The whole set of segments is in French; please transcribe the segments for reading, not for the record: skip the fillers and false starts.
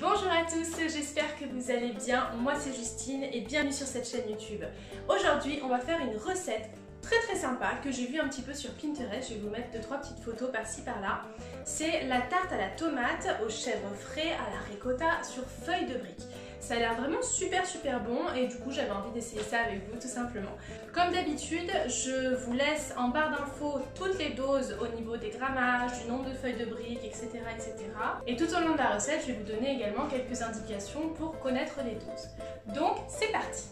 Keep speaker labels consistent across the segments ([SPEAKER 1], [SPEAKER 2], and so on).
[SPEAKER 1] Bonjour à tous, j'espère que vous allez bien. Moi c'est Justine et bienvenue sur cette chaîne YouTube. Aujourd'hui on va faire une recette très sympa que j'ai vue un petit peu sur Pinterest. Je vais vous mettre 2-3 petites photos par-ci par-là. C'est la tarte à la tomate, au chèvre frais, à la ricotta sur feuilles de briques. Ça a l'air vraiment super bon et du coup j'avais envie d'essayer ça avec vous tout simplement. Comme d'habitude, je vous laisse en barre d'infos toutes les doses au niveau des grammages, du nombre de feuilles de briques, etc. Et tout au long de la recette, je vais vous donner également quelques indications pour connaître les doses. Donc c'est parti!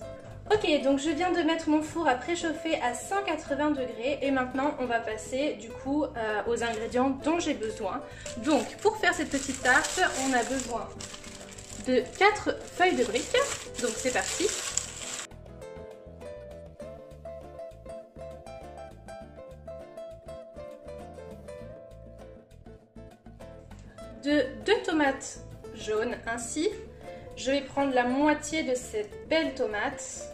[SPEAKER 1] Ok, donc je viens de mettre mon four à préchauffer à 180 degrés et maintenant on va passer du coup aux ingrédients dont j'ai besoin. Donc pour faire cette petite tarte, on a besoin de 4 feuilles de briques, donc c'est parti. De 2 tomates jaunes ainsi. Je vais prendre la moitié de cette belle tomate.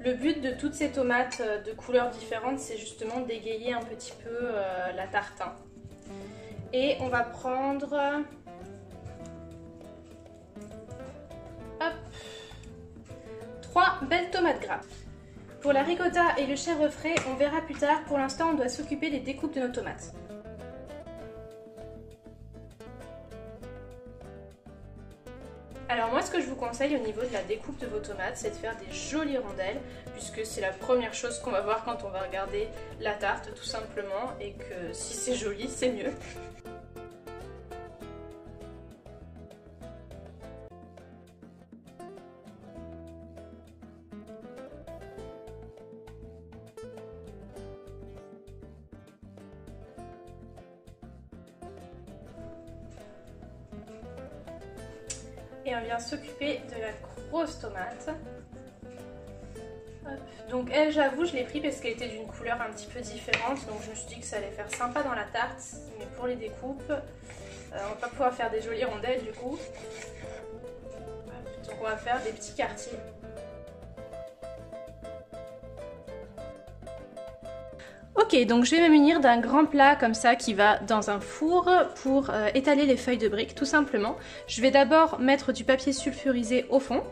[SPEAKER 1] Le but de toutes ces tomates de couleurs différentes, c'est justement d'égayer un petit peu la tarte. Et on va prendre hop, 3 belles tomates gras. Pour la ricotta et le chèvre frais, on verra plus tard. Pour l'instant, on doit s'occuper des découpes de nos tomates. Alors moi, ce que je vous conseille au niveau de la découpe de vos tomates, c'est de faire des jolies rondelles, puisque c'est la première chose qu'on va voir quand on va regarder la tarte, tout simplement, et que si c'est joli, c'est mieux. Et on vient s'occuper de la grosse tomate. Hop. Donc elle, j'avoue, je l'ai pris parce qu'elle était d'une couleur un petit peu différente. Donc je me suis dit que ça allait faire sympa dans la tarte. Mais pour les découpes, on va pas pouvoir faire des jolies rondelles du coup. Hop. Donc on va faire des petits quartiers. Ok, donc je vais me munir d'un grand plat comme ça qui va dans un four pour étaler les feuilles de briques tout simplement. Je vais d'abord mettre du papier sulfurisé au fond.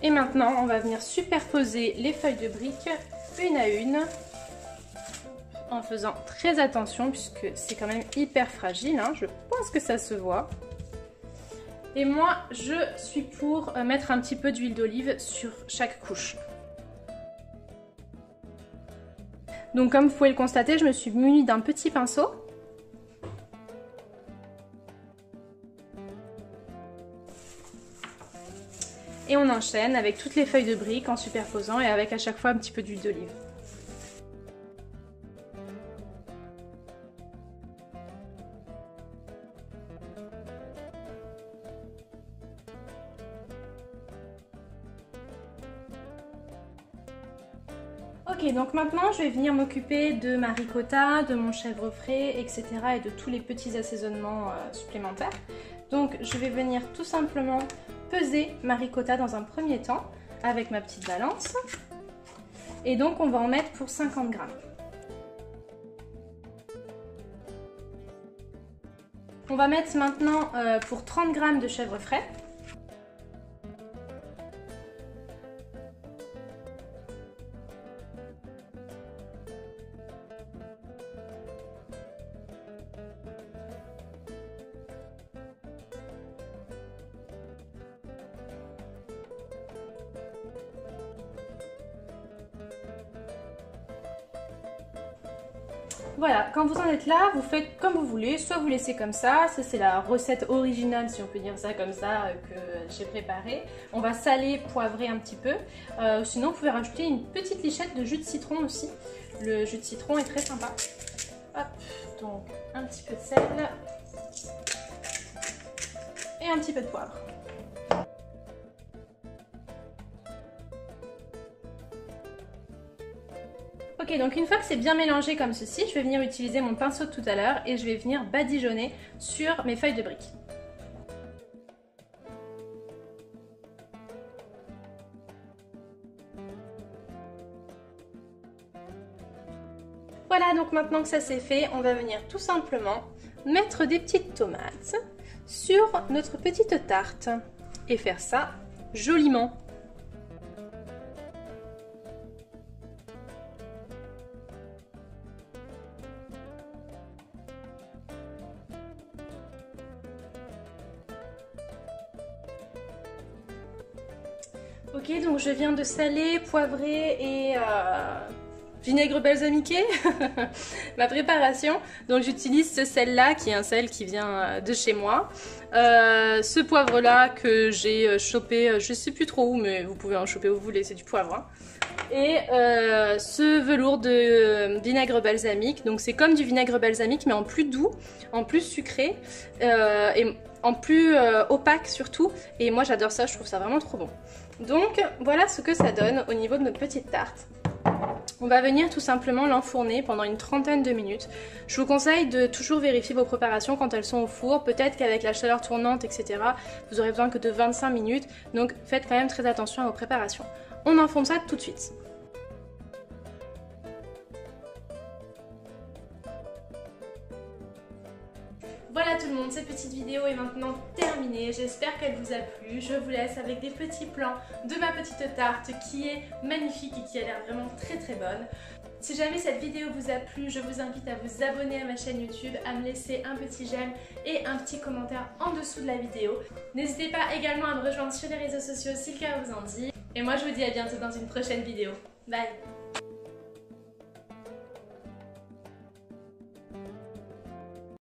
[SPEAKER 1] Et maintenant on va venir superposer les feuilles de briques une à une en faisant très attention puisque c'est quand même hyper fragile, hein. Je pense que ça se voit. Et moi je suis pour mettre un petit peu d'huile d'olive sur chaque couche. Donc comme vous pouvez le constater, je me suis munie d'un petit pinceau. Et on enchaîne avec toutes les feuilles de briques en superposant et avec à chaque fois un petit peu d'huile d'olive. Ok, donc maintenant je vais venir m'occuper de ma ricotta, de mon chèvre frais, etc. et de tous les petits assaisonnements supplémentaires. Donc je vais venir tout simplement peser ma ricotta dans un premier temps avec ma petite balance. Et donc on va en mettre pour 50 grammes. On va mettre maintenant pour 30 grammes de chèvre frais. Voilà, quand vous en êtes là, vous faites comme vous voulez, soit vous laissez comme ça c'est la recette originale si on peut dire ça comme ça que j'ai préparée. On va saler, poivrer un petit peu, sinon vous pouvez rajouter une petite lichette de jus de citron aussi. Le jus de citron est très sympa. Hop, donc un petit peu de sel et un petit peu de poivre. Ok, donc une fois que c'est bien mélangé comme ceci, je vais venir utiliser mon pinceau de tout à l'heure et je vais venir badigeonner sur mes feuilles de briques. Voilà, donc maintenant que ça c'est fait, on va venir tout simplement mettre des petites tomates sur notre petite tarte et faire ça joliment. Ok, donc je viens de saler, poivrer et vinaigre balsamiqué ma préparation. Donc j'utilise ce sel là qui est un sel qui vient de chez moi. Ce poivre là que j'ai chopé, je sais plus trop où, mais vous pouvez en choper où vous voulez, c'est du poivre. Hein. Et ce velours de vinaigre balsamique. Donc c'est comme du vinaigre balsamique mais en plus doux, en plus sucré et en plus opaque surtout. Et moi j'adore ça, je trouve ça vraiment trop bon. Donc voilà ce que ça donne au niveau de notre petite tarte. On va venir tout simplement l'enfourner pendant une trentaine de minutes. Je vous conseille de toujours vérifier vos préparations quand elles sont au four. Peut-être qu'avec la chaleur tournante, etc., vous aurez besoin que de 25 minutes. Donc faites quand même très attention à vos préparations. On enfourne ça tout de suite. Voilà tout le monde, cette petite vidéo est maintenant terminée, j'espère qu'elle vous a plu. Je vous laisse avec des petits plans de ma petite tarte qui est magnifique et qui a l'air vraiment très très bonne. Si jamais cette vidéo vous a plu, je vous invite à vous abonner à ma chaîne YouTube, à me laisser un petit j'aime et un petit commentaire en dessous de la vidéo. N'hésitez pas également à me rejoindre sur les réseaux sociaux si le cœur vous en dit. Et moi je vous dis à bientôt dans une prochaine vidéo. Bye!